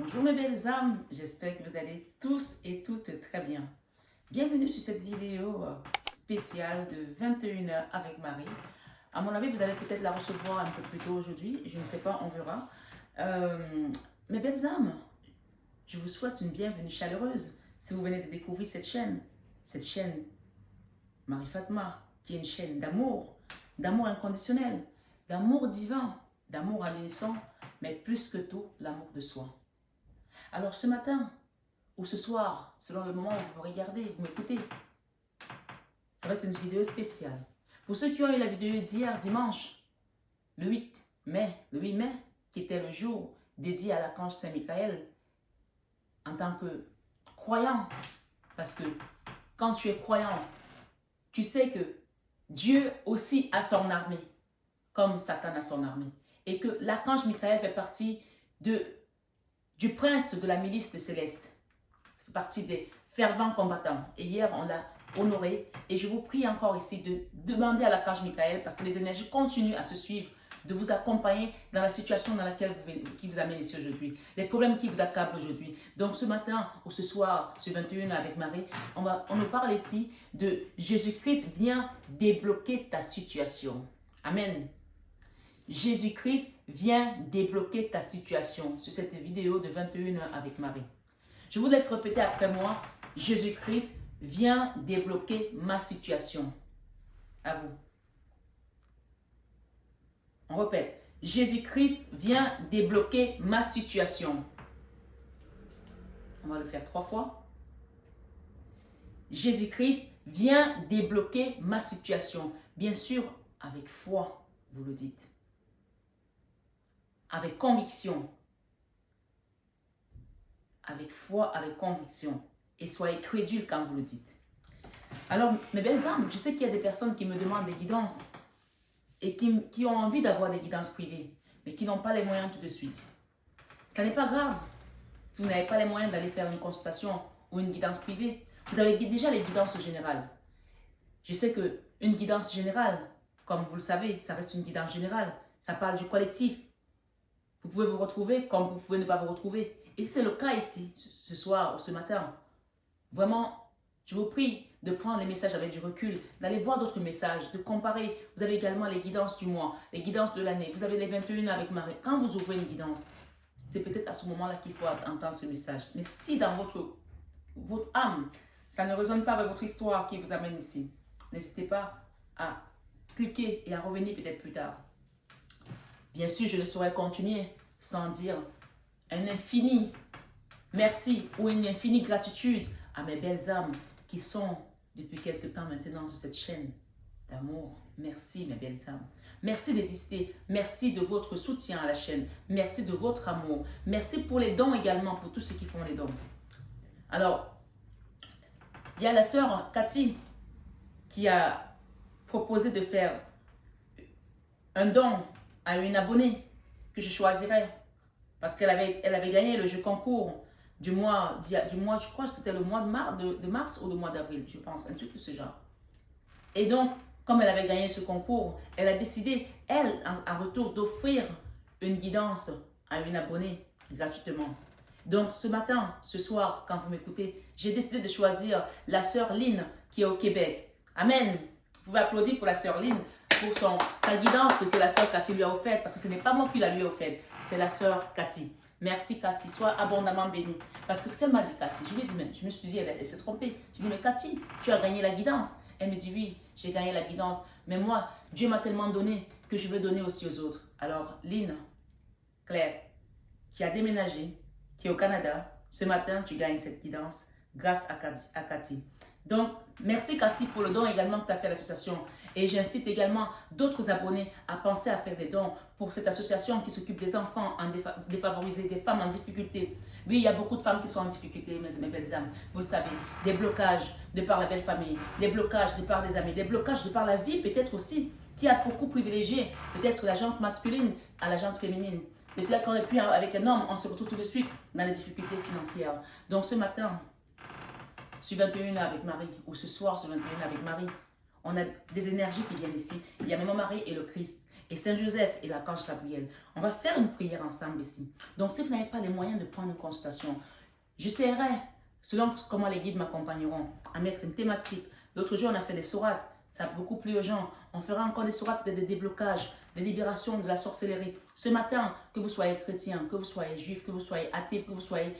Bonjour mes belles âmes, j'espère que vous allez tous et toutes très bien. Bienvenue sur cette vidéo spéciale de 21h avec Marie. À mon avis, vous allez peut-être la recevoir un peu plus tôt aujourd'hui, je ne sais pas, on verra. Mes belles âmes, je vous souhaite une bienvenue chaleureuse. Si vous venez de découvrir cette chaîne Marie Fatma, qui est une chaîne d'amour inconditionnel, d'amour divin, d'amour à l'unisson, mais plus que tout, l'amour de soi. Alors ce matin, ou ce soir, selon le moment où vous regardez, vous m'écoutez, ça va être une vidéo spéciale. Pour ceux qui ont eu la vidéo d'hier, dimanche, le 8 mai, qui était le jour dédié à l'archange Saint-Michael, en tant que croyant, parce que quand tu es croyant, tu sais que Dieu aussi a son armée, comme Satan a son armée, et que l'archange Michael fait partie du prince de la milice céleste. Ça fait partie des fervents combattants. Et hier, on l'a honoré. Et je vous prie encore ici de demander à l'archange Michael, parce que les énergies continuent à se suivre, de vous accompagner dans la situation dans laquelle qui vous amène ici aujourd'hui, les problèmes qui vous accablent aujourd'hui. Donc ce matin ou ce soir, ce 21 avec Marie, on nous parle ici de Jésus-Christ vient débloquer ta situation. Amen. Jésus-Christ vient débloquer ta situation sur cette vidéo de 21h avec Marie. Je vous laisse répéter après moi. Jésus-Christ vient débloquer ma situation. À vous. On répète. Jésus-Christ vient débloquer ma situation. On va le faire 3 fois. Jésus-Christ vient débloquer ma situation. Bien sûr, avec foi, vous le dites. Avec conviction. Avec foi, avec conviction. Et soyez crédules quand vous le dites. Alors, mes belles âmes, je sais qu'il y a des personnes qui me demandent des guidances et qui ont envie d'avoir des guidances privées, mais qui n'ont pas les moyens tout de suite. Ça n'est pas grave si vous n'avez pas les moyens d'aller faire une consultation ou une guidance privée. Vous avez déjà les guidances générales. Je sais qu'une guidance générale, comme vous le savez, ça reste une guidance générale. Ça parle du collectif. Vous pouvez vous retrouver comme vous pouvez ne pas vous retrouver. Et c'est le cas ici, ce soir ou ce matin. Vraiment, je vous prie de prendre les messages avec du recul, d'aller voir d'autres messages, de comparer. Vous avez également les guidances du mois, les guidances de l'année. Vous avez les 21 avec Marie. Quand vous ouvrez une guidance, c'est peut-être à ce moment-là qu'il faut entendre ce message. Mais si dans votre âme, ça ne résonne pas avec votre histoire qui vous amène ici, n'hésitez pas à cliquer et à revenir peut-être plus tard. Bien sûr, je ne saurais continuer sans dire un infini merci ou une infinie gratitude à mes belles âmes qui sont depuis quelque temps maintenant sur cette chaîne d'amour. Merci mes belles âmes. Merci d'exister. Merci de votre soutien à la chaîne. Merci de votre amour. Merci pour les dons également, pour tous ceux qui font les dons. Alors, il y a la sœur Cathy qui a proposé de faire un don à une abonnée que je choisirais parce qu'elle avait gagné le jeu concours du mois, je crois que c'était le mois de mars ou le mois d'avril, je pense, un truc de ce genre. Et donc, comme elle avait gagné ce concours, elle a décidé, elle, en retour, d'offrir une guidance à une abonnée gratuitement. Donc, ce matin, ce soir, quand vous m'écoutez, j'ai décidé de choisir la sœur Lynn qui est au Québec. Amen. Vous pouvez applaudir pour la sœur Lynn, pour sa guidance que la sœur Cathy lui a offerte, parce que ce n'est pas moi qui la lui ai offerte, c'est la sœur Cathy. Merci Cathy, sois abondamment bénie. Parce que ce qu'elle m'a dit Cathy, je lui ai dit, mais je me suis dit, elle s'est trompée. J'ai dit, mais Cathy, tu as gagné la guidance. Elle me dit, oui, j'ai gagné la guidance. Mais moi, Dieu m'a tellement donné que je veux donner aussi aux autres. Alors, Lynn, Claire, qui a déménagé, qui est au Canada, ce matin, tu gagnes cette guidance grâce à Cathy. Donc, merci Cathy pour le don également que tu as fait à l'association. Et j'incite également d'autres abonnés à penser à faire des dons pour cette association qui s'occupe des enfants défavorisés, des femmes en difficulté. Oui, il y a beaucoup de femmes qui sont en difficulté, mes belles âmes. Vous le savez, des blocages de par la belle famille, des blocages de par des amis, des blocages de par la vie peut-être aussi, qui a beaucoup privilégié peut-être la jante masculine à la jante féminine. Peut-être qu'on est plus avec un homme, on se retrouve tout de suite dans les difficultés financières. Donc ce matin, sur 21h avec Marie, ou ce soir sur 21h avec Marie, on a des énergies qui viennent ici. Il y a Maman Marie et le Christ et Saint Joseph et l'archange Gabriel. On va faire une prière ensemble ici. Donc, si vous n'avez pas les moyens de prendre une consultation, j'essaierai, selon comment les guides m'accompagneront, à mettre une thématique. L'autre jour, on a fait des sourates. Ça a beaucoup plu aux gens. On fera encore des sourates, des déblocages, des libérations de la sorcellerie. Ce matin, que vous soyez chrétien, que vous soyez juif, que vous soyez athée, que vous soyez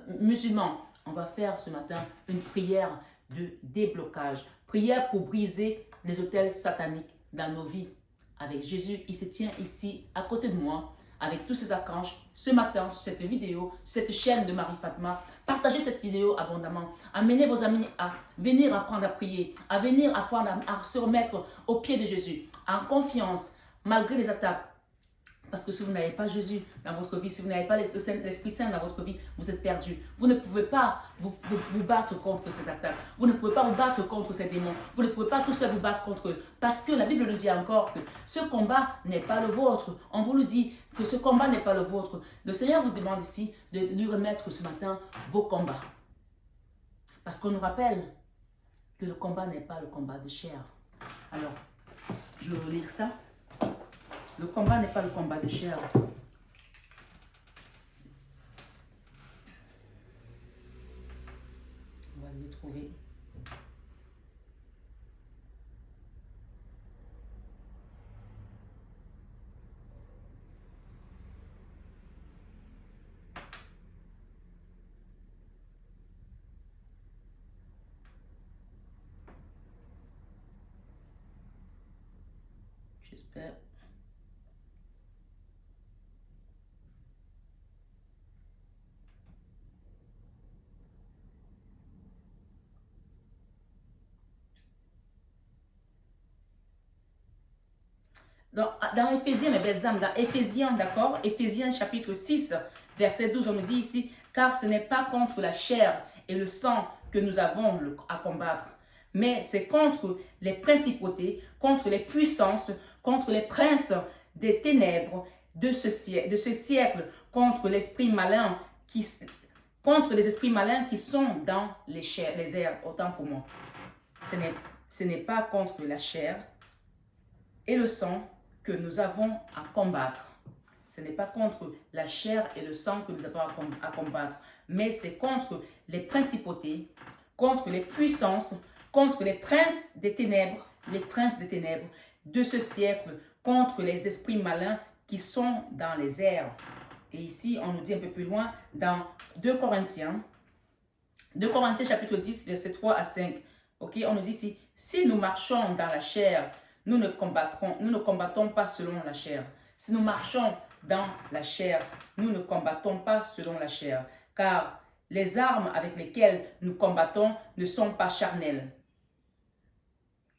musulman, on va faire ce matin une prière de déblocage. Prière pour briser les autels sataniques dans nos vies. Avec Jésus, il se tient ici, à côté de moi, avec tous ses archanges, ce matin, sur cette vidéo, cette chaîne de Marie Fatma. Partagez cette vidéo abondamment. Amenez vos amis à venir apprendre à prier, à venir apprendre à se remettre aux pieds de Jésus, en confiance, malgré les attaques. Parce que si vous n'avez pas Jésus dans votre vie, si vous n'avez pas l'Esprit Saint dans votre vie, vous êtes perdu. Vous ne pouvez pas vous battre contre ces attaques. Vous ne pouvez pas vous battre contre ces démons. Vous ne pouvez pas tout seul vous battre contre eux. Parce que la Bible nous dit encore que ce combat n'est pas le vôtre. On vous le dit que ce combat n'est pas le vôtre. Le Seigneur vous demande ici de lui remettre ce matin vos combats. Parce qu'on nous rappelle que le combat n'est pas le combat de chair. Alors, je vais vous lire ça. Le combat n'est pas le combat de chair. On va le trouver. J'espère. Dans Éphésiens, mes belles âmes, dans Éphésiens, d'accord, Éphésiens chapitre 6, verset 12, on nous dit ici, car ce n'est pas contre la chair et le sang que nous avons à combattre, mais c'est contre les principautés, contre les puissances, contre les princes des ténèbres de ce siècle, contre les esprits malins qui sont dans les airs, autant pour moi. Ce n'est pas contre la chair et le sang que nous avons à combattre. Ce n'est pas contre la chair et le sang que nous avons à combattre, mais c'est contre les principautés, contre les puissances, contre les princes des ténèbres de ce siècle, contre les esprits malins qui sont dans les airs. Et ici, on nous dit un peu plus loin, dans 2 Corinthiens chapitre 10, verset 3 à 5. Ok, on nous dit ici, si nous marchons dans la chair, nous ne combattons pas selon la chair. Si nous marchons dans la chair, nous ne combattons pas selon la chair. Car les armes avec lesquelles nous combattons ne sont pas charnelles.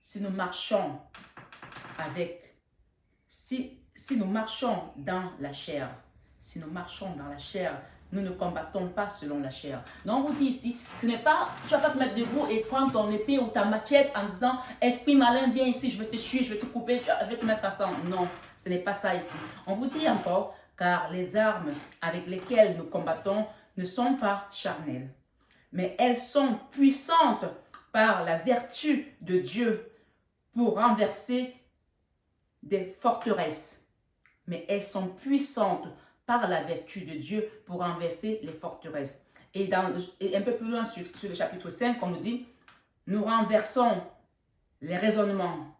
Si nous marchons dans la chair, nous ne combattons pas selon la chair. Donc on vous dit ici, ce n'est pas, tu ne vas pas te mettre debout et prendre ton épée ou ta machette en disant, esprit malin, viens ici, je vais te tuer, je vais te couper, je vais te mettre à sang. Non, ce n'est pas ça ici. On vous dit encore, car les armes avec lesquelles nous combattons ne sont pas charnelles, mais elles sont puissantes par la vertu de Dieu pour renverser des forteresses. Mais elles sont puissantes par la vertu de Dieu pour renverser les forteresses. Et un peu plus loin sur le chapitre 5, on nous dit, nous renversons les raisonnements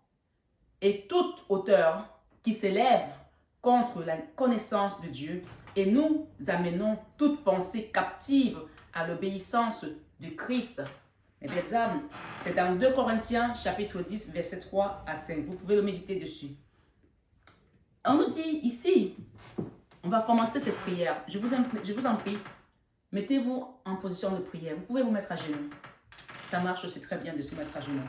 et toute hauteur qui s'élève contre la connaissance de Dieu et nous amenons toute pensée captive à l'obéissance de Christ. Mes belles âmes, c'est dans 2 Corinthiens chapitre 10, verset 3 à 5. Vous pouvez le méditer dessus. On nous dit ici, on va commencer cette prière. Je vous en prie, mettez-vous en position de prière. Vous pouvez vous mettre à genoux. Ça marche aussi très bien de se mettre à genoux.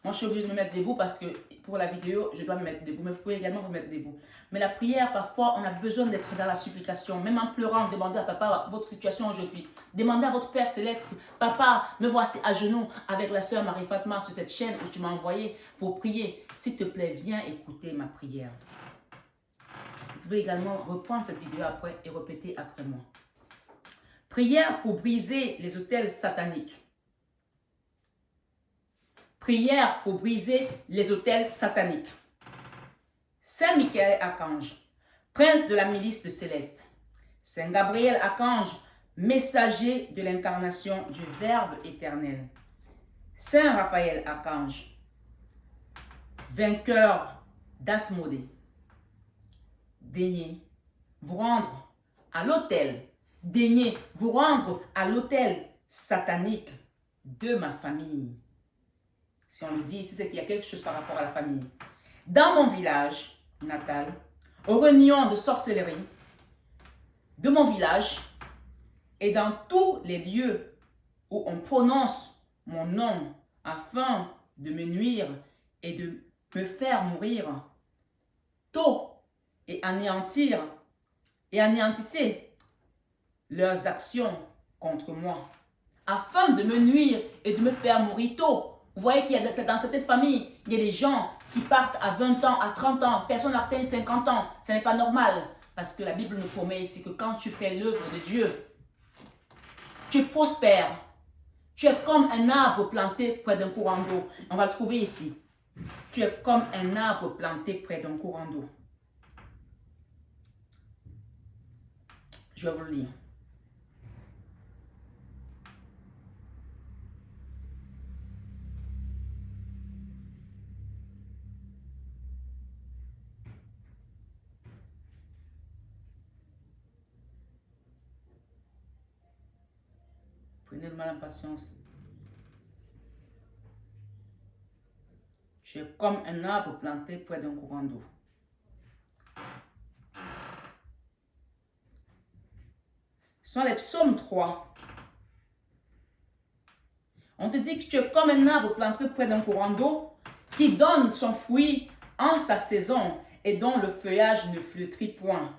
Moi, je suis obligée de me mettre debout parce que pour la vidéo, je dois me mettre debout. Mais vous pouvez également vous mettre debout. Mais la prière, parfois, on a besoin d'être dans la supplication. Même en pleurant, demandez à papa votre situation aujourd'hui. Demandez à votre Père Céleste, papa, me voici à genoux avec la sœur Marie Fatma sur cette chaîne où tu m'as envoyé pour prier. S'il te plaît, viens écouter ma prière. Vous pouvez également reprendre cette vidéo après et répéter après moi. Prière pour briser les autels sataniques. Prière pour briser les autels sataniques. Saint Michael Archange, prince de la milice de céleste. Saint Gabriel Archange, messager de l'incarnation du Verbe éternel. Saint Raphaël Archange, vainqueur d'Asmodée. Daignez vous rendre à l'autel. Daignez vous rendre à l'autel satanique de ma famille. Si on le dit ici, c'est qu'il y a quelque chose par rapport à la famille. Dans mon village natal, aux réunions de sorcellerie de mon village et dans tous les lieux où on prononce mon nom afin de me nuire et de me faire mourir tôt et anéantissez leurs actions contre moi afin de me nuire et de me faire mourir tôt. Vous voyez qu'il y a dans cette famille, il y a des gens qui partent à 20 ans, à 30 ans, personne n'atteint 50 ans. Ce n'est pas normal parce que la Bible nous promet ici que quand tu fais l'œuvre de Dieu, tu prospères. Tu es comme un arbre planté près d'un courant d'eau. On va le trouver ici. Tu es comme un arbre planté près d'un courant d'eau. Je vais vous le lire. Prenez le mal en patience. Je suis comme un arbre planté près d'un courant d'eau. Ce sont les psaumes 3. On te dit que tu es comme un arbre planté près d'un courant d'eau qui donne son fruit en sa saison et dont le feuillage ne flétrit point.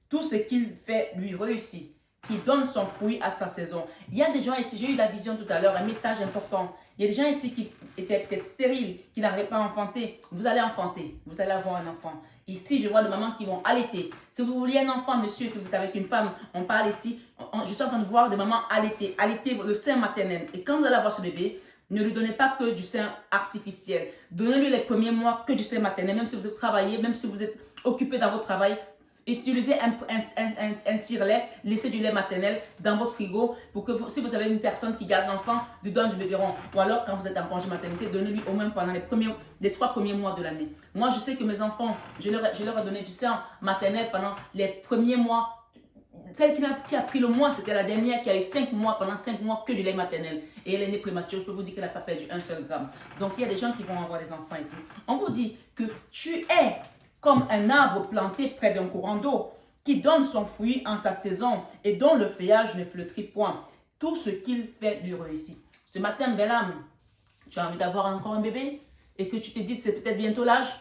Tout ce qu'il fait lui réussit, qui donne son fruit à sa saison. Il y a des gens ici, j'ai eu la vision tout à l'heure, un message important. Il y a des gens ici qui étaient peut-être stériles, qui n'arrivaient pas à enfanter. Vous allez enfanter, vous allez avoir un enfant. Ici, je vois des mamans qui vont allaiter. Si vous vouliez un enfant, monsieur, que vous êtes avec une femme, on parle ici, je suis en train de voir des mamans allaiter, allaiter le sein maternel. Et quand vous allez avoir ce bébé, ne lui donnez pas que du sein artificiel. Donnez-lui les premiers mois que du sein maternel, même si vous êtes travaillé, même si vous êtes occupé dans votre travail. Utilisez un tire-lait, laissez du lait maternel dans votre frigo pour que si vous avez une personne qui garde l'enfant, lui donne du biberon. Ou alors, quand vous êtes en congé maternité, donnez-lui au moins pendant les 3 premiers mois de l'année. Moi, je sais que mes enfants, je leur ai donné du sein maternel pendant les premiers mois. Celle qui a pris le mois, c'était la dernière qui a eu 5 mois, pendant 5 mois que du lait maternel. Et elle est née prématurée, je peux vous dire qu'elle n'a pas perdu un seul gramme. Donc, il y a des gens qui vont avoir des enfants ici. On vous dit que tu es comme un arbre planté près d'un courant d'eau, qui donne son fruit en sa saison et dont le feuillage ne flétrit point. Tout ce qu'il fait lui réussit. Ce matin, belle âme, tu as envie d'avoir encore un bébé et que tu te dis que c'est peut-être bientôt l'âge,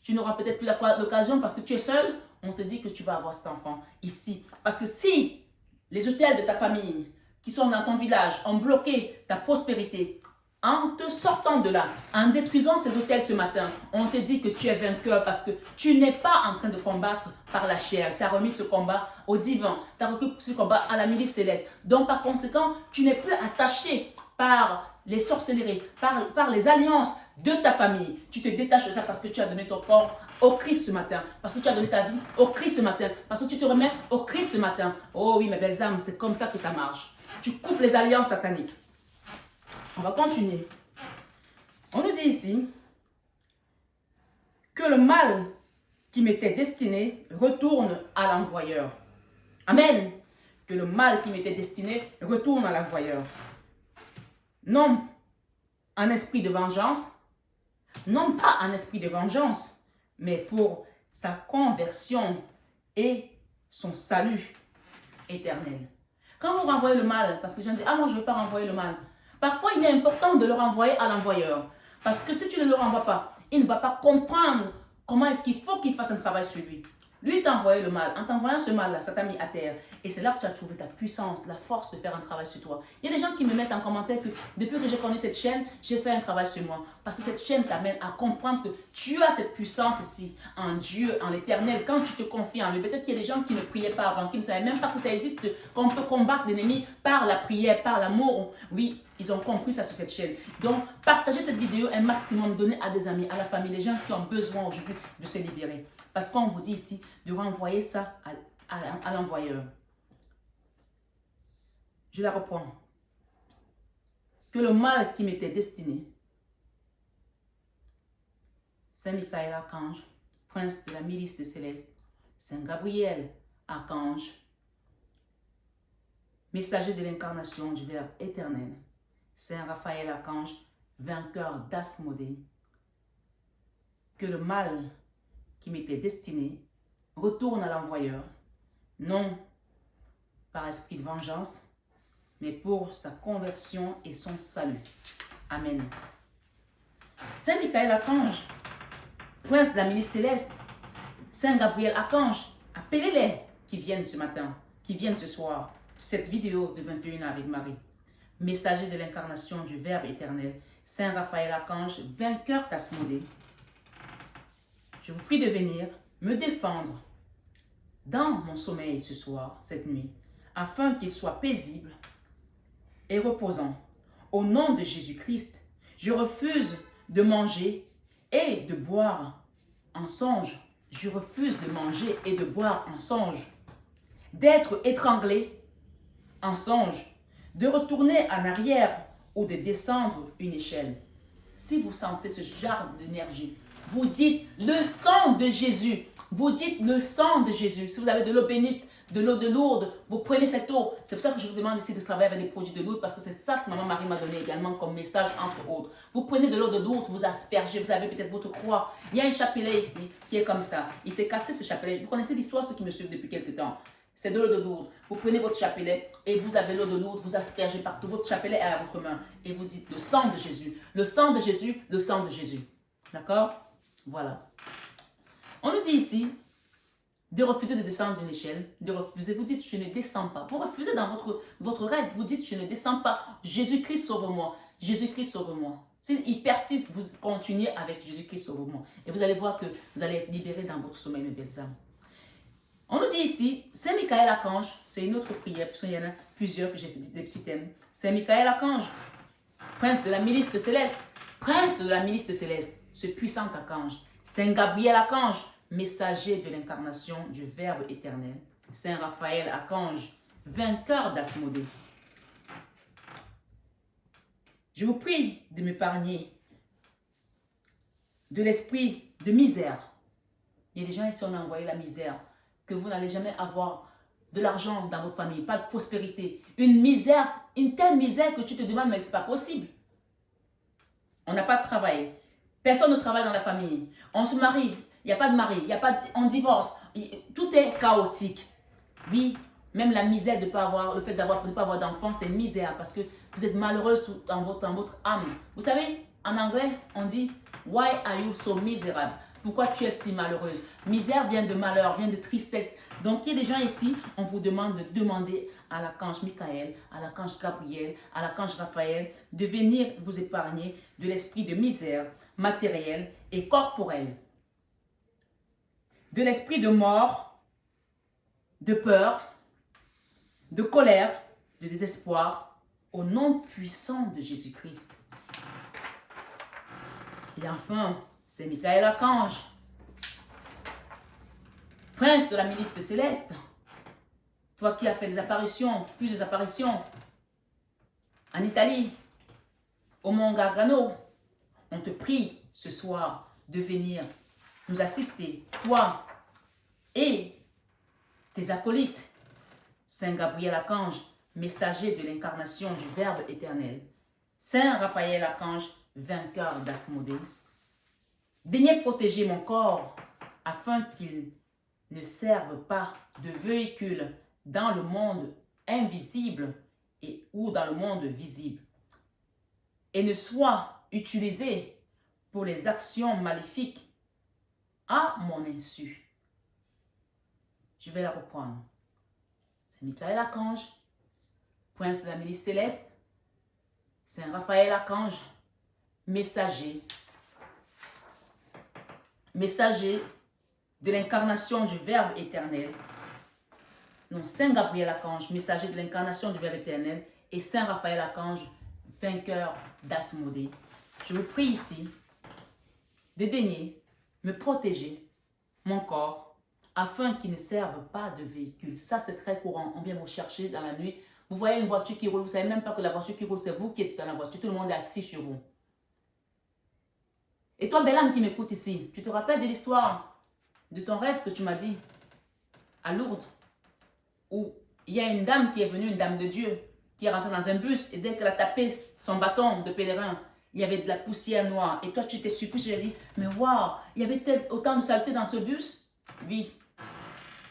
tu n'auras peut-être plus l'occasion parce que tu es seul, on te dit que tu vas avoir cet enfant ici. Parce que si les autels de ta famille qui sont dans ton village ont bloqué ta prospérité, en te sortant de là, en détruisant ces hôtels ce matin, on te dit que tu es vainqueur parce que tu n'es pas en train de combattre par la chair. Tu as remis ce combat au divin. Tu as remis ce combat à la milice céleste. Donc, par conséquent, tu n'es plus attaché par les sorcelleries, par les alliances de ta famille. Tu te détaches de ça parce que tu as donné ton corps au Christ ce matin. Parce que tu as donné ta vie au Christ ce matin. Parce que tu te remets au Christ ce matin. Oh oui, mes belles âmes, c'est comme ça que ça marche. Tu coupes les alliances sataniques. On va continuer. On nous dit ici que le mal qui m'était destiné retourne à l'envoyeur. Amen. Que le mal qui m'était destiné retourne à l'envoyeur. Non en esprit de vengeance, non pas en esprit de vengeance, mais pour sa conversion et son salut éternel. Quand vous renvoyez le mal, parce que je dis, ah moi je ne veux pas renvoyer le mal. Parfois, il est important de le renvoyer à l'envoyeur. Parce que si tu ne le renvoies pas, il ne va pas comprendre comment est-ce qu'il faut qu'il fasse un travail sur lui. Lui t'a envoyé le mal. En t'envoyant ce mal-là, ça t'a mis à terre. Et c'est là que tu as trouvé ta puissance, la force de faire un travail sur toi. Il y a des gens qui me mettent en commentaire que depuis que j'ai connu cette chaîne, j'ai fait un travail sur moi. Parce que cette chaîne t'amène à comprendre que tu as cette puissance ici, en Dieu, en l'éternel. Quand tu te confies en lui, peut-être qu'il y a des gens qui ne priaient pas avant, qui ne savaient même pas que ça existe, qu'on peut combattre l'ennemi par la prière, par l'amour. Oui, Ils ont compris ça sur cette chaîne. Donc, partagez cette vidéo un maximum, donnez à des amis, à la famille, les gens qui ont besoin aujourd'hui de se libérer. Parce qu'on vous dit ici de renvoyer ça à l'envoyeur. Je la reprends. Que le mal qui m'était destiné, Saint Michael Archange, prince de la milice de Céleste, Saint Gabriel Archange, messager de l'incarnation du Verbe éternel, Saint Raphaël Archange, vainqueur d'Asmodée, que le mal qui m'était destiné retourne à l'envoyeur, non par esprit de vengeance, mais pour sa conversion et son salut. Amen. Saint Michael Archange, prince de la milice céleste, Saint Gabriel Archange, appelez-les qui viennent ce matin, qui viennent ce soir, cette vidéo de 21 ans avec Marie. Messager de l'incarnation du Verbe éternel, Saint Raphaël Archange, vainqueur d'Asmodée. Je vous prie de venir me défendre dans mon sommeil ce soir, cette nuit, afin qu'il soit paisible et reposant. Au nom de Jésus-Christ, je refuse de manger et de boire en songe. Je refuse de manger et de boire en songe, d'être étranglé en songe, de retourner en arrière ou de descendre une échelle. Si vous sentez ce genre d'énergie, vous dites le sang de Jésus. Vous dites le sang de Jésus. Si vous avez de l'eau bénite, de l'eau de Lourdes, vous prenez cette eau. C'est pour ça que je vous demande ici de travailler avec des produits de Lourdes, parce que c'est ça que Maman Marie m'a donné également comme message, entre autres. Vous prenez de l'eau de Lourdes, vous aspergez, vous avez peut-être votre croix. Il y a un chapelet ici qui est comme ça. Il s'est cassé ce chapelet. Vous connaissez l'histoire, ceux qui me suivent depuis quelques temps. C'est de l'eau de Lourdes. Vous prenez votre chapelet et vous avez l'eau de Lourdes, vous aspergez partout. Votre chapelet est à votre main. Et vous dites le sang de Jésus. Le sang de Jésus, le sang de Jésus. D'accord? Voilà. On nous dit ici de refuser de descendre une échelle, de refuser, vous dites je ne descends pas. Vous refusez dans votre rêve, vous dites je ne descends pas. Jésus-Christ sauve-moi. Jésus-Christ sauve-moi. S'il persiste, vous continuez avec Jésus-Christ sauve-moi. Et vous allez voir que vous allez être libérés dans votre sommeil, mes belles âmes. On nous dit ici, Saint Michael Archange, c'est une autre prière, parce qu'il y en a plusieurs que j'ai dit des petits thèmes. Saint Michael Archange, prince de la milice de Céleste, prince de la milice de Céleste, ce puissant archange. Saint Gabriel Archange, messager de l'incarnation du Verbe éternel. Saint Raphaël Archange, vainqueur d'Asmodée. Je vous prie de m'épargner de l'esprit de misère. Il y a des gens ici, on a envoyé la misère, que vous n'allez jamais avoir de l'argent dans votre famille, pas de prospérité. Une misère, une telle misère que tu te demandes, mais ce n'est pas possible. On n'a pas de travail. Personne ne travaille dans la famille. On se marie, il n'y a pas de mari, on divorce. Tout est chaotique. Oui, même la misère de ne pas avoir, le fait de ne pas avoir d'enfants, c'est misère parce que vous êtes malheureuse dans votre âme. Vous savez, en anglais, on dit « Why are you so miserable ?» Pourquoi tu es si malheureuse? Misère vient de malheur, vient de tristesse. Donc, il y a des gens ici, on vous demande de demander à l'archange Michael, à l'archange Gabriel, à l'archange Raphaël, de venir vous épargner de l'esprit de misère matérielle et corporelle, de l'esprit de mort, de peur, de colère, de désespoir, au nom puissant de Jésus-Christ. Et enfin, c'est Michael Archange, prince de la milice de Céleste. Toi qui as fait des apparitions, plusieurs apparitions, en Italie, au Mont Gargano, on te prie ce soir de venir nous assister, toi et tes acolytes. Saint Gabriel Archange, messager de l'incarnation du Verbe éternel. Saint Raphaël Archange, vainqueur d'Asmodée. Daignez protéger mon corps afin qu'il ne serve pas de véhicule dans le monde invisible ou dans le monde visible et ne soit utilisé pour les actions maléfiques à mon insu. Je vais la reprendre. C'est Michael Archange, prince de la milice céleste, Saint Raphaël Archange, messager de l'incarnation du Verbe éternel. Non, Saint Gabriel Archange, messager de l'incarnation du Verbe éternel, et Saint Raphaël Archange, vainqueur d'Asmodée, je vous prie ici de daigner me protéger mon corps afin qu'il ne serve pas de véhicule. Ça, c'est très courant. On vient vous chercher dans la nuit. Vous voyez une voiture qui roule. Vous ne savez même pas que la voiture qui roule, c'est vous qui êtes dans la voiture. Tout le monde est assis sur vous. Et toi, belle âme qui m'écoute ici, tu te rappelles de l'histoire de ton rêve que tu m'as dit à Lourdes, où il y a une dame qui est venue, une dame de Dieu, qui est rentrée dans un bus et dès qu'elle a tapé son bâton de pèlerin, il y avait de la poussière noire. Et toi, tu t'es surpris, tu as dit, mais waouh, il y avait autant de saleté dans ce bus? Oui,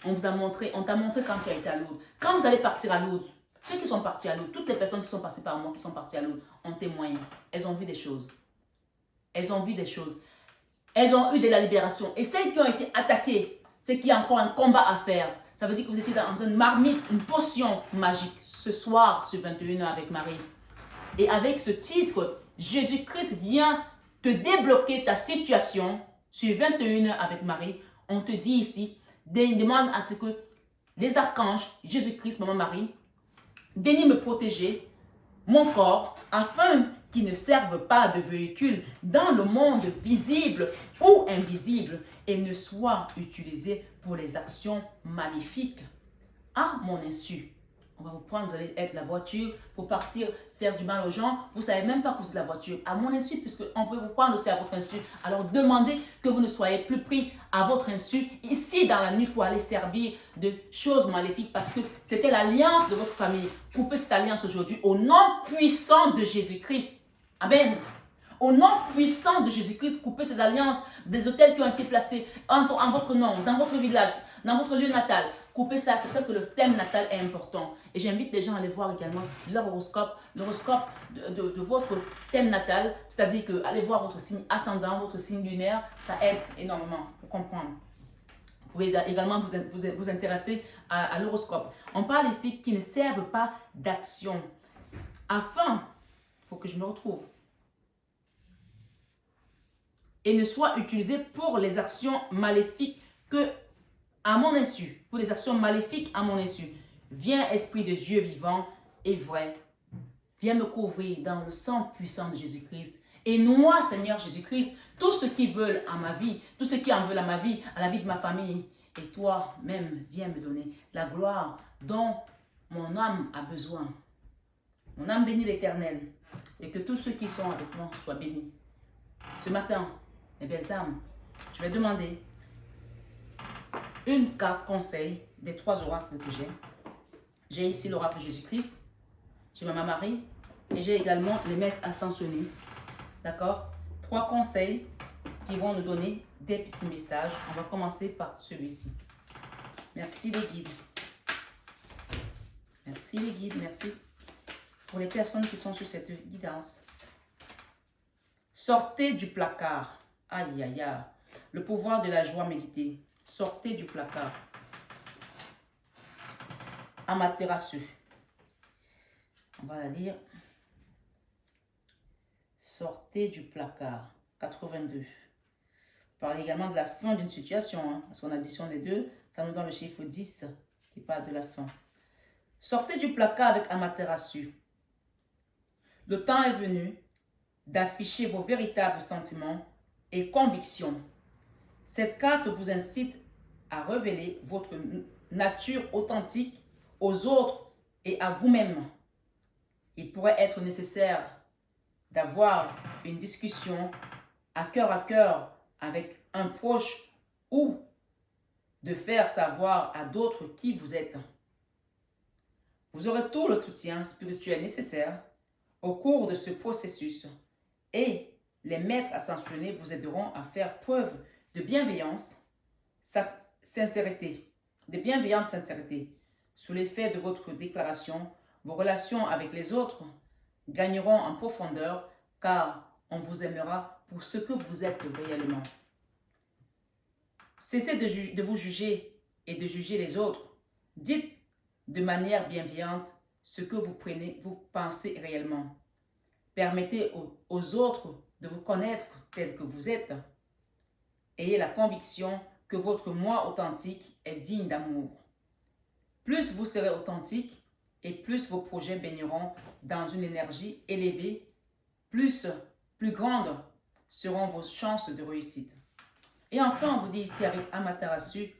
on t'a montré quand tu as été à Lourdes. Quand vous allez partir à Lourdes, ceux qui sont partis à Lourdes, toutes les personnes qui sont passées par moi, qui sont parties à Lourdes, ont témoigné. Elles ont vu des choses. Elles ont vu des choses. Elles ont eu de la libération. Et celles qui ont été attaquées, c'est qu'il y a encore un combat à faire. Ça veut dire que vous étiez dans une marmite, une potion magique ce soir sur 21h avec Marie. Et avec ce titre, Jésus-Christ vient te débloquer ta situation sur 21h avec Marie. On te dit ici, demande à ce que les archanges, Jésus-Christ, Maman Marie, daignent me protéger mon corps afin qu'il ne serve pas de véhicule dans le monde visible ou invisible et ne soit utilisé pour les actions maléfiques. À mon insu, on va vous prendre, vous allez être la voiture pour partir faire du mal aux gens. Vous ne savez même pas que vous êtes la voiture. À mon insu, puisqu'on peut vous prendre aussi à votre insu. Alors demandez que vous ne soyez plus pris à votre insu ici dans la nuit pour aller servir de choses maléfiques parce que c'était l'alliance de votre famille. Coupez cette alliance aujourd'hui au nom puissant de Jésus-Christ. Amen. Au nom puissant de Jésus-Christ, coupez ces alliances des hôtels qui ont été placés en votre nom, dans votre village, dans votre lieu natal. Coupez ça, c'est ça que le thème natal est important. Et j'invite les gens à aller voir également leur horoscope, l'horoscope de votre thème natal, c'est-à-dire que allez voir votre signe ascendant, votre signe lunaire, ça aide énormément pour comprendre. Vous pouvez également vous intéresser à l'horoscope. On parle ici qui ne servent pas d'action. Afin, il faut que je me retrouve, et ne soit utilisé pour les actions maléfiques que à mon insu, pour les actions maléfiques à mon insu. Viens, Esprit de Dieu vivant et vrai, viens me couvrir dans le sang puissant de Jésus-Christ. Et moi, Seigneur Jésus-Christ, tous ceux qui veulent à ma vie, tous ceux qui en veulent à ma vie, à la vie de ma famille, et toi-même, viens me donner la gloire dont mon âme a besoin. Mon âme bénit l'Éternel, et que tous ceux qui sont avec moi soient bénis. Ce matin, mes belles âmes, je vais demander une carte conseil des 3 oracles que j'ai. J'ai ici l'oracle de Jésus-Christ, j'ai Maman Marie et j'ai également les maîtres ascensionnés. D'accord? 3 conseils qui vont nous donner des petits messages. On va commencer par celui-ci. Merci les guides. Merci les guides, merci pour les personnes qui sont sur cette guidance. Sortez du placard. Aïe, aïe, aïe. Le pouvoir de la joie méditée. Sortez du placard. Amaterasu. On va la lire. Sortez du placard. 82. Parle également de la fin d'une situation. Parce qu'on additionne les deux, ça nous donne le chiffre 10 qui parle de la fin. Sortez du placard avec Amaterasu. Le temps est venu d'afficher vos véritables sentiments et convictions. Cette carte vous incite à révéler votre nature authentique aux autres et à vous-même. Il pourrait être nécessaire d'avoir une discussion à cœur avec un proche ou de faire savoir à d'autres qui vous êtes. Vous aurez tout le soutien spirituel nécessaire au cours de ce processus et les maîtres ascensionnés vous aideront à faire preuve de bienveillance, sincérité, de bienveillante sincérité. Sous l'effet de votre déclaration, vos relations avec les autres gagneront en profondeur car on vous aimera pour ce que vous êtes réellement. Cessez de vous juger et de juger les autres. Dites de manière bienveillante ce que vous pensez réellement. Permettez aux autres de vous connaître tel que vous êtes. Ayez la conviction que votre moi authentique est digne d'amour. Plus vous serez authentique et plus vos projets baigneront dans une énergie élevée, plus grandes seront vos chances de réussite. Et enfin, on vous dit ici avec Amaterasu,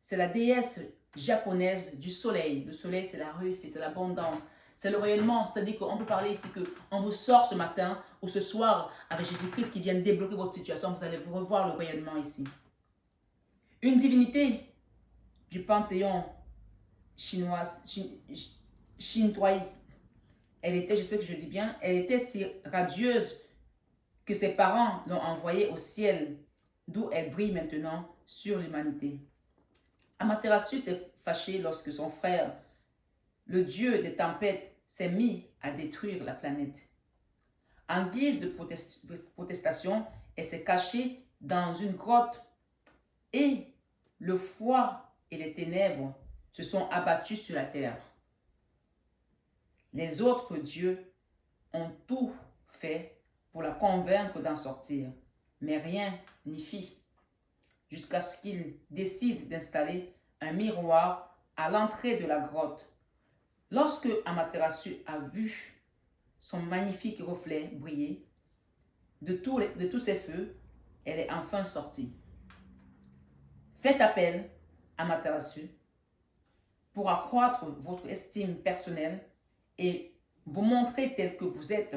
c'est la déesse japonaise du soleil. Le soleil, c'est la réussite, c'est l'abondance, c'est le rayonnement. C'est-à-dire qu'on peut parler ici qu'on vous sort ce matin ou ce soir avec Jésus-Christ qui vient débloquer votre situation. Vous allez revoir le rayonnement ici. Une divinité du panthéon shintoïste. Elle était, j'espère que je dis bien, elle était si radieuse que ses parents l'ont envoyée au ciel, d'où elle brille maintenant sur l'humanité. Amaterasu s'est fâché lorsque son frère, le dieu des tempêtes, s'est mis à détruire la planète. En guise de protestation, elle s'est cachée dans une grotte et le froid et les ténèbres se sont abattus sur la terre. Les autres dieux ont tout fait pour la convaincre d'en sortir, mais rien n'y fit, jusqu'à ce qu'il décide d'installer un miroir à l'entrée de la grotte. Lorsque Amaterasu a vu son magnifique reflet briller de tous ses feux, elle est enfin sortie. Faites appel à Amaterasu pour accroître votre estime personnelle et vous montrer tel que vous êtes.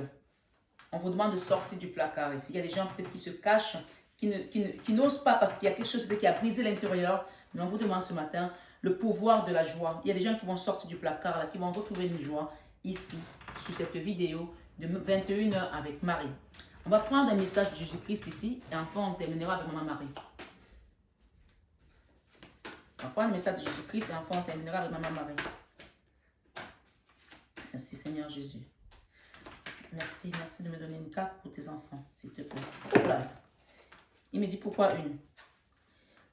On vous demande de sortir du placard ici. Il y a des gens peut-être qui se cachent, qui n'osent pas parce qu'il y a quelque chose qui a brisé l'intérieur. Mais on vous demande ce matin le pouvoir de la joie. Il y a des gens qui vont sortir du placard, là, qui vont retrouver une joie ici, sur cette vidéo de 21h avec Marie. On va prendre un message de Jésus-Christ ici et enfin on terminera avec Maman Marie. On va prendre un message de Jésus-Christ et enfin on terminera avec Maman Marie. Merci Seigneur Jésus. Merci de me donner une carte pour tes enfants, s'il te plaît. Voilà. Il me dit pourquoi une.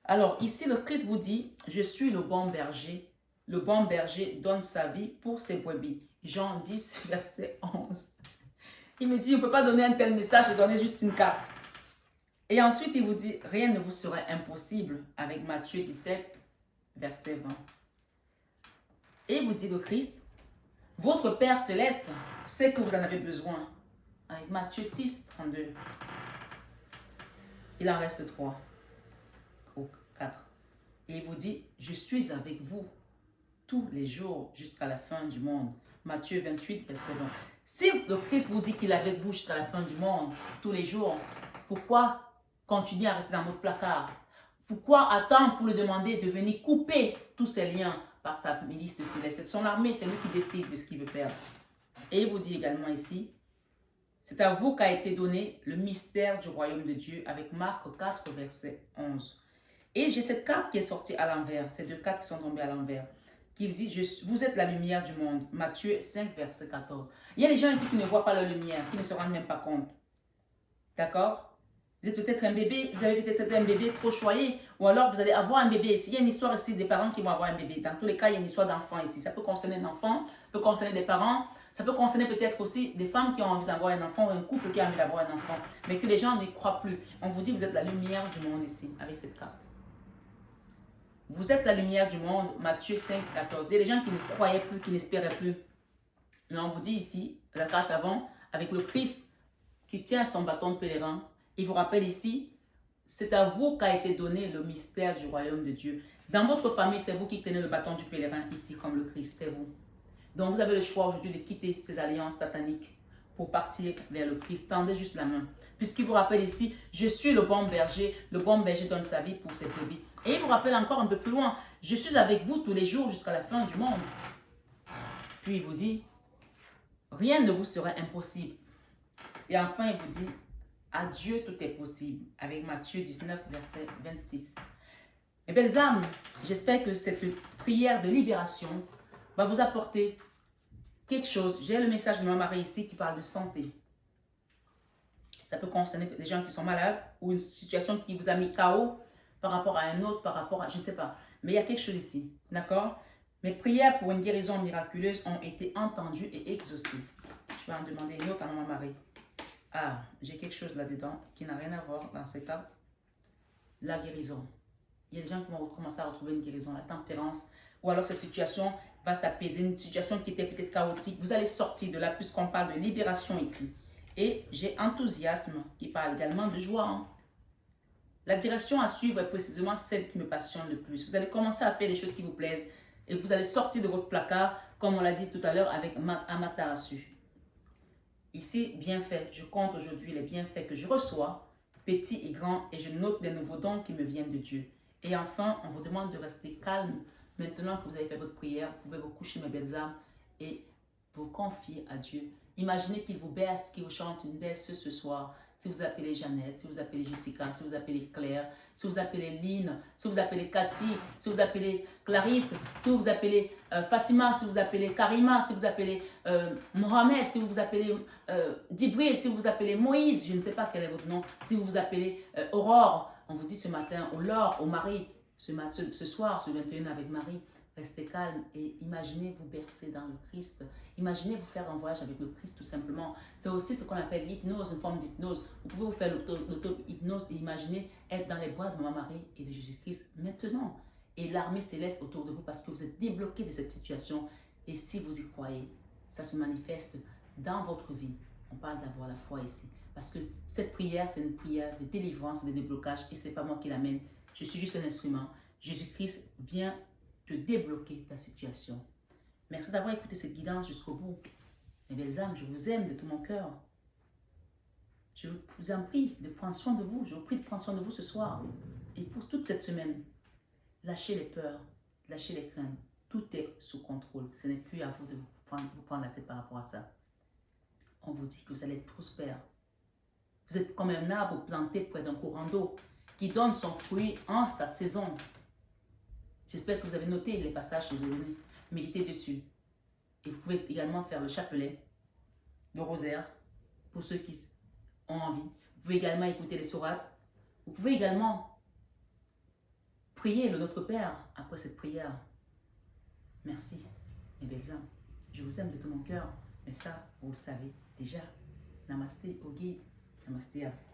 Alors, ici, le Christ vous dit, je suis le bon berger. Le bon berger donne sa vie pour ses brebis. Jean 10, verset 11. Il me dit, on ne peut pas donner un tel message et donner juste une carte. Et ensuite, il vous dit, rien ne vous sera impossible avec Matthieu 17, verset 20. Et il vous dit, le Christ, votre Père Céleste sait que vous en avez besoin. Avec Matthieu 6, 32. Il en reste 3 ou 4. Et il vous dit, je suis avec vous tous les jours jusqu'à la fin du monde. Matthieu 28, verset 20. Si le Christ vous dit qu'il est avec vous jusqu'à la fin du monde, tous les jours, pourquoi continuer à rester dans votre placard? Pourquoi attendre pour lui demander de venir couper tous ces liens par sa milice de céleste? C'est son armée, c'est lui qui décide de ce qu'il veut faire. Et il vous dit également ici, c'est à vous qu'a été donné le mystère du royaume de Dieu avec Marc 4, verset 11. Et j'ai cette carte qui est sortie à l'envers, ces deux cartes qui sont tombées à l'envers, qui dit, vous êtes la lumière du monde. Matthieu 5, verset 14. Il y a des gens ici qui ne voient pas la lumière, qui ne se rendent même pas compte. D'accord? Vous êtes peut-être un bébé, vous avez peut-être un bébé trop choyé, ou alors vous allez avoir un bébé ici. Il y a une histoire ici des parents qui vont avoir un bébé. Dans tous les cas, il y a une histoire d'enfant ici. Ça peut concerner un enfant, ça peut concerner des parents, ça peut concerner peut-être aussi des femmes qui ont envie d'avoir un enfant, ou un couple qui a envie d'avoir un enfant, mais que les gens n'y croient plus. On vous dit, vous êtes la lumière du monde ici, avec cette carte. Vous êtes la lumière du monde, Matthieu 5, 14. Il y a des gens qui ne croyaient plus, qui n'espéraient plus. Mais on vous dit ici, la carte avant, avec le Christ qui tient son bâton de pèlerin. Il vous rappelle ici, c'est à vous qu'a été donné le mystère du royaume de Dieu. Dans votre famille, c'est vous qui tenez le bâton du pèlerin ici, comme le Christ, c'est vous. Donc vous avez le choix aujourd'hui de quitter ces alliances sataniques pour partir vers le Christ. Tendez juste la main. Puisqu'il vous rappelle ici, je suis le bon berger donne sa vie pour ses brebis. Et il vous rappelle encore un peu plus loin, je suis avec vous tous les jours jusqu'à la fin du monde. Puis il vous dit, rien ne vous sera impossible. Et enfin, il vous dit, à Dieu tout est possible. Avec Matthieu 19, verset 26. Mes belles âmes, j'espère que cette prière de libération va vous apporter quelque chose. J'ai le message de ma Marie ici qui parle de santé. Ça peut concerner des gens qui sont malades ou une situation qui vous a mis KO par rapport à un autre, par rapport à, je ne sais pas. Mais il y a quelque chose ici, d'accord? Mes prières pour une guérison miraculeuse ont été entendues et exaucées. Je vais en demander une autre à Maman Marie. Ah, j'ai quelque chose là-dedans qui n'a rien à voir dans ces cas. La guérison. Il y a des gens qui vont commencer à retrouver une guérison, la tempérance. Ou alors cette situation va s'apaiser, une situation qui était peut-être chaotique. Vous allez sortir de là puisqu'on parle de libération ici. Et j'ai enthousiasme qui parle également de joie. Hein. La direction à suivre est précisément celle qui me passionne le plus. Vous allez commencer à faire des choses qui vous plaisent et vous allez sortir de votre placard, comme on l'a dit tout à l'heure avec Amaterasu. Ici, bienfaits. Je compte aujourd'hui les bienfaits que je reçois, petits et grands, et je note les nouveaux dons qui me viennent de Dieu. Et enfin, on vous demande de rester calme. Maintenant que vous avez fait votre prière, vous pouvez vous coucher, mes belles âmes, et vous confier à Dieu. Imaginez qu'il vous berce, qu'il vous chante une berce ce soir. Si vous appelez Jeannette, si vous appelez Jessica, si vous appelez Claire, si vous appelez Lynn, si vous appelez Cathy, si vous appelez Clarisse, si vous appelez Fatima, si vous appelez Karima, si vous appelez Mohamed, si vous vous appelez Djibril, si vous vous appelez Moïse, je ne sais pas quel est votre nom, si vous vous appelez Aurore, on vous dit ce matin, au Laure, au Marie, ce soir, ce 21 avec Marie, restez calme et imaginez vous bercer dans le Christ. Imaginez vous faire un voyage avec le Christ tout simplement. C'est aussi ce qu'on appelle l'hypnose, une forme d'hypnose. Vous pouvez vous faire l'auto-hypnose et imaginer être dans les bras de Maman Marie et de Jésus-Christ maintenant. Et l'armée céleste autour de vous parce que vous êtes débloqué de cette situation. Et si vous y croyez, ça se manifeste dans votre vie. On parle d'avoir la foi ici. Parce que cette prière, c'est une prière de délivrance, de déblocage et ce n'est pas moi qui l'amène. Je suis juste un instrument. Jésus-Christ vient te débloquer ta situation. Merci d'avoir écouté cette guidance jusqu'au bout. Mes belles âmes, je vous aime de tout mon cœur. Je vous en prie de prendre soin de vous. Je vous prie de prendre soin de vous ce soir. Et pour toute cette semaine, lâchez les peurs, lâchez les craintes. Tout est sous contrôle. Ce n'est plus à vous de vous prendre la tête par rapport à ça. On vous dit que vous allez être prospère. Vous êtes comme un arbre planté près d'un courant d'eau qui donne son fruit en sa saison. J'espère que vous avez noté les passages que je vous ai donnés. Méditez dessus. Et vous pouvez également faire le chapelet, le rosaire, pour ceux qui ont envie. Vous pouvez également écouter les sourates. Vous pouvez également prier le Notre Père après cette prière. Merci, mes belles âmes. Je vous aime de tout mon cœur. Mais ça, vous le savez déjà. Namasté, Ogi. Namasté à vous.